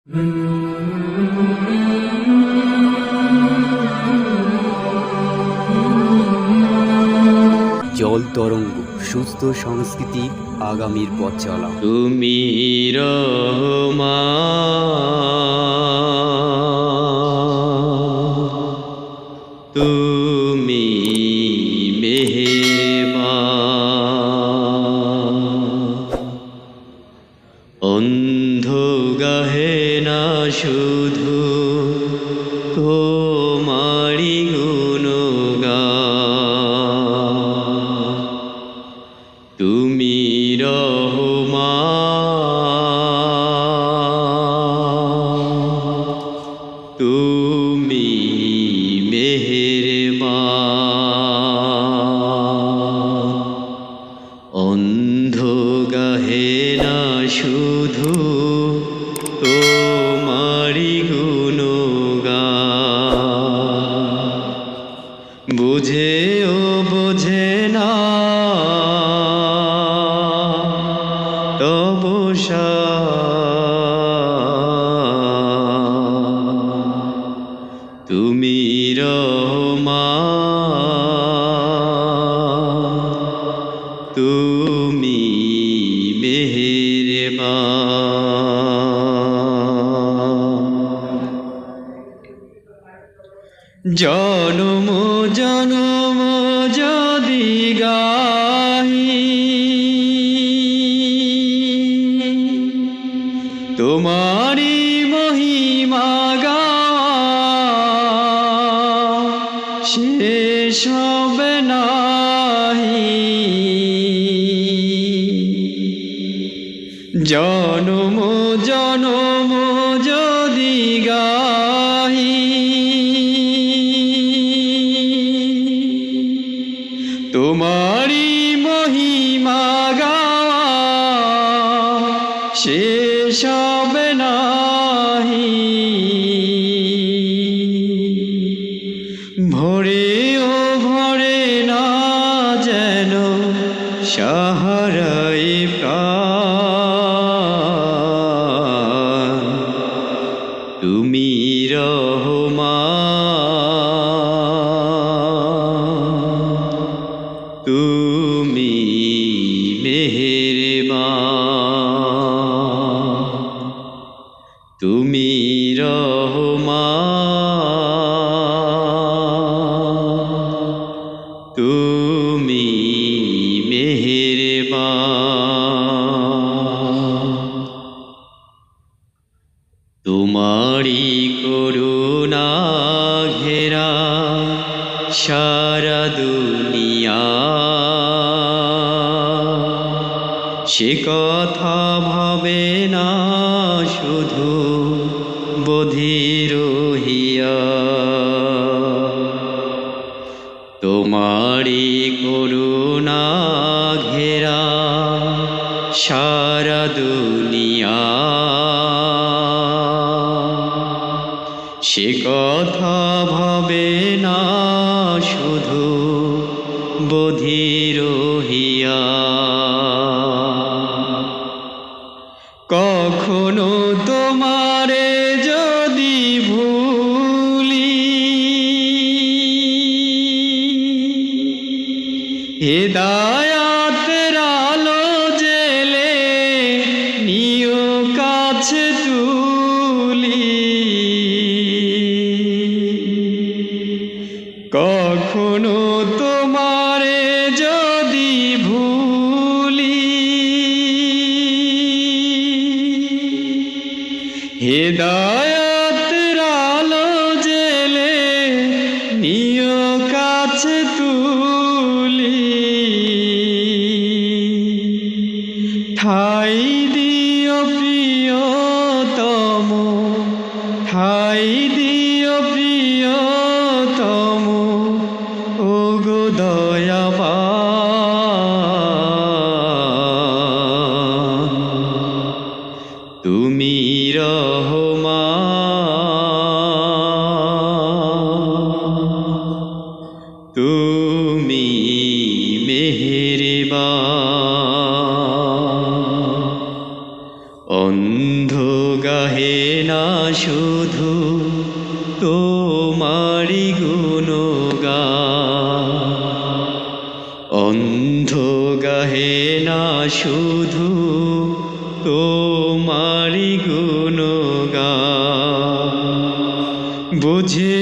জল তরঙ্গ সুস্থ সংস্কৃতি আগামীর পথ চলা। তুমি রহমান, তুমি মেহেরবান, অন্ধ গাহে না শুধু তোমারি গুণগান। তুমি রহমান, তুমি মেহেরবান, অন্ধ গাহে না শুধু তোমারি গুণগান। বুঝেও বোঝে না তবু তুমি রহমান, তুমি মেহেরবান। জনম জনম যদি গাহি তোমারি মহিমা গাওয়া শেষ হবে নাহি। জনম জনম যদি গাহি তোমারি মহিমা গাওয়া শেষ হবে নাহি। ভরেও ভরে না যেন সাহারাই প্রাণ। তুমি রহমান, তুমি মেহেরবান, তুমি রহমান, তুমি মেহেরবান। তোমারি করুণা ঘেরা সারা দুনিয়া, সে কথা ভাবে না শুধু বধির হিয়া। তোমারি করুণা ঘেরা সারা দুনিয়া, সে কথা ভাবে না শুধু বধির হিয়া। কখনো তোমারে যদি ভুলি হিদায়াতের আলো জেলে নিও কাছে তুলি। কখনো তোমারে যদি ভুলি হিদায়াতের আলো জেলে নিও কাছে তুলি। ঠাই দিও প্রিয়তম, ঠাই দিও প্রিয়তম, ওগো দয়াবান। তুমি রহমান, তুমি মেহেরবান, অন্ধ গাহে না শুধু তোমারি গুণগান, অন্ধ গাহে না শুধু তোমারি গুণগান, বুঝে